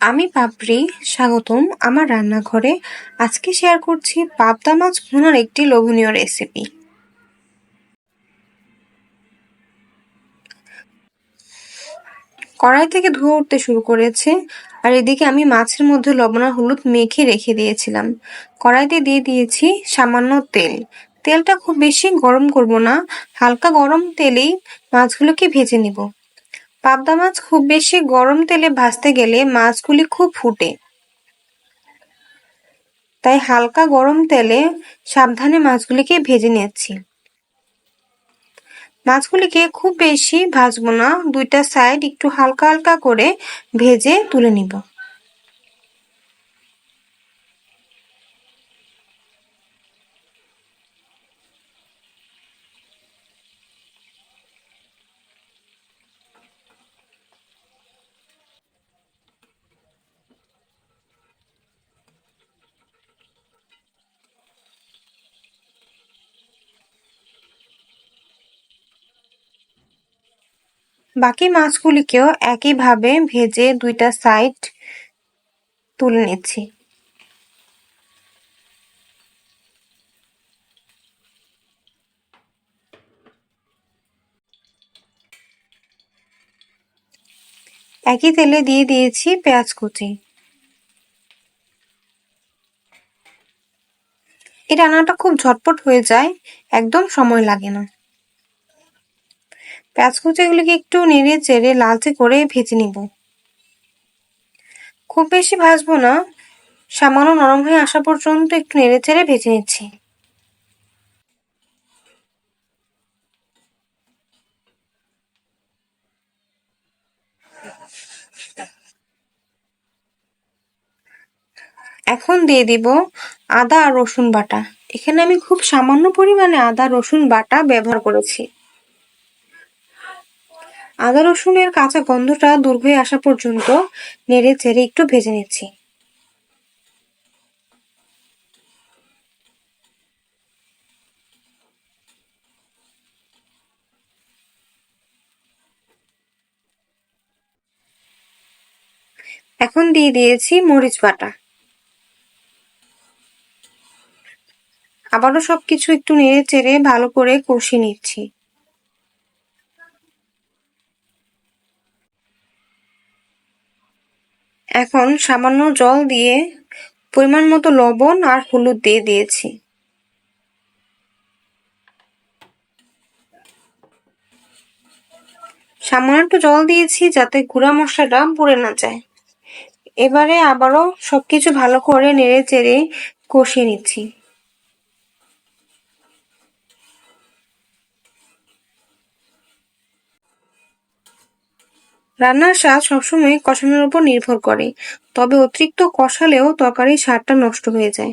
আমি পাপড়ি, স্বাগতম আমার রান্নাঘরে। আজকে শেয়ার করছি পাবদা মাছ ভুনার একটি লোভনীয় রেসিপি। কড়াই থেকে ধোঁয়া উঠতে শুরু করেছে, আর এদিকে আমি মাছের মধ্যে লবণ আর হলুদ মেখে রেখে দিয়েছিলাম। কড়াইতে দিয়ে দিয়েছি সামান্য তেল। তেলটা খুব বেশি গরম করব না, হালকা গরম তেলেই মাছগুলোকে ভেজে নিব। পাবদা মাছ খুব বেশি গরম তেলে ভাজতে গেলে মাছগুলি খুব ফুটে, তাই হালকা গরম তেলে সাবধানে মাছগুলিকে ভেজে নিচ্ছি। মাছগুলিকে খুব বেশি ভাজবো না, দুইটা সাইড একটু হালকা হালকা করে ভেজে তুলে নিব। বাকি মাছগুলিকেও একইভাবে ভেজে দুইটা সাইড তুলে নিচ্ছি। একই তেলে দিয়ে দিয়েছি পেঁয়াজ কুচি। এই রান্নাটা খুব ঝটপট হয়ে যায়, একদম সময় লাগে না। পেঁয়াজ কুচিগুলিকে একটু নেড়ে চেড়ে লালচে করে ভেজে নিব। খুব বেশি ভাজবো না, সামান্য নরম হয়ে আসা পর্যন্ত একটু নেড়ে চেড়ে ভেজে নিচ্ছি। এখন দিয়ে দিব আদা আর রসুন বাটা। এখানে আমি খুব সামান্য পরিমাণে আদা রসুন বাটা ব্যবহার করেছি। আদা রসুনের কাঁচা গন্ধটা দূর হয়ে আসা পর্যন্ত নেড়ে চেড়ে একটু ভেজে নিচ্ছি। এখন দিয়ে দিয়েছি মরিচ বাটা। আবারও সবকিছু একটু নেড়ে চেড়ে ভালো করে কষিয়ে নিচ্ছি। এখন সামান্য জল দিয়ে পরিমাণ মতো লবণ আর হলুদ দিয়ে দিয়েছি। সামান্য একটু জল দিয়েছি যাতে গুঁড়া মশলাটা পুড়ে না যায়। এবারে আবারও সবকিছু ভালো করে নেড়ে চেড়ে কষিয়ে নিচ্ছি। রান্নার স্বাদ সবসময় কষানোর উপর নির্ভর করে, তবে অতিরিক্ত কষালেও তরকারির স্বাদটা নষ্ট হয়ে যায়।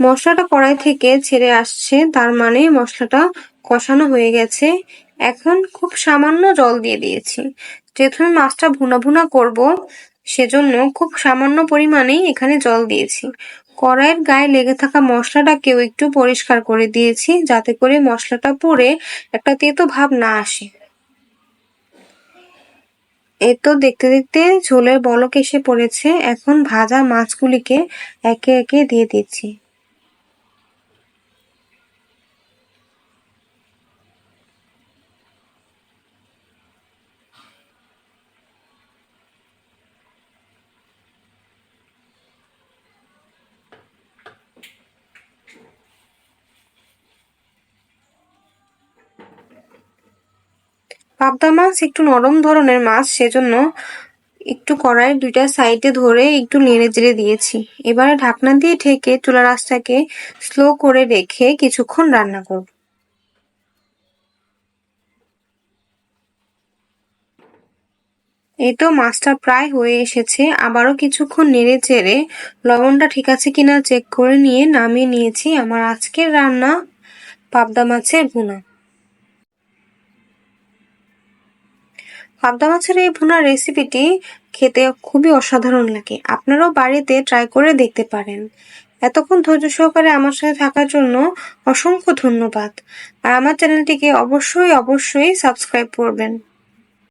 মশলাটা কড়াই থেকে ছেড়ে আসছে, তার মানে মশলাটা কষানো হয়ে গেছে। এখন খুব সামান্য জল দিয়ে দিয়েছি, যেহেতু আমি মাছটা ভুনা ভুনা করব সেজন্য খুব সামান্য পরিমাণেই এখানে জল দিয়েছি। কড়াইয়ের গায়ে লেগে থাকা মশলাটাকেও একটু পরিষ্কার করে দিয়েছি, যাতে করে মশলাটা পুড়ে একটা তেতো ভাব না আসে। এই তো দেখতে দেখতে ঝোলের বলক এসে পড়েছে। এখন ভাজা মাছগুলিকে একে একে দিয়ে দিচ্ছি। পাবদা মাছ একটু নরম ধরনের মাছ, সেজন্য একটু কড়াইয়ের দুইটা সাইডে ধরে একটু নেড়ে চেড়ে দিয়েছি। এবারে ঢাকনা দিয়ে ঢেকে চুলার আঁচটাকে স্লো করে রেখে কিছুক্ষণ রান্না করব। এই তো মাছটা প্রায় হয়ে এসেছে। আবারও কিছুক্ষণ নেড়ে চেড়ে লবণটা ঠিক আছে কিনা চেক করে নিয়ে নামিয়ে নিয়েছি আমার আজকের রান্না পাবদা মাছের ভুনা। পাবদা মাছের এই ভুনার রেসিপিটি খেতে খুবই অসাধারণ লাগে, আপনারাও বাড়িতে ট্রাই করে দেখতে পারেন। এতক্ষণ ধৈর্য সহকারে আমার সাথে থাকার জন্য অসংখ্য ধন্যবাদ। আর আমার চ্যানেলটিকে অবশ্যই সাবস্ক্রাইব করবেন।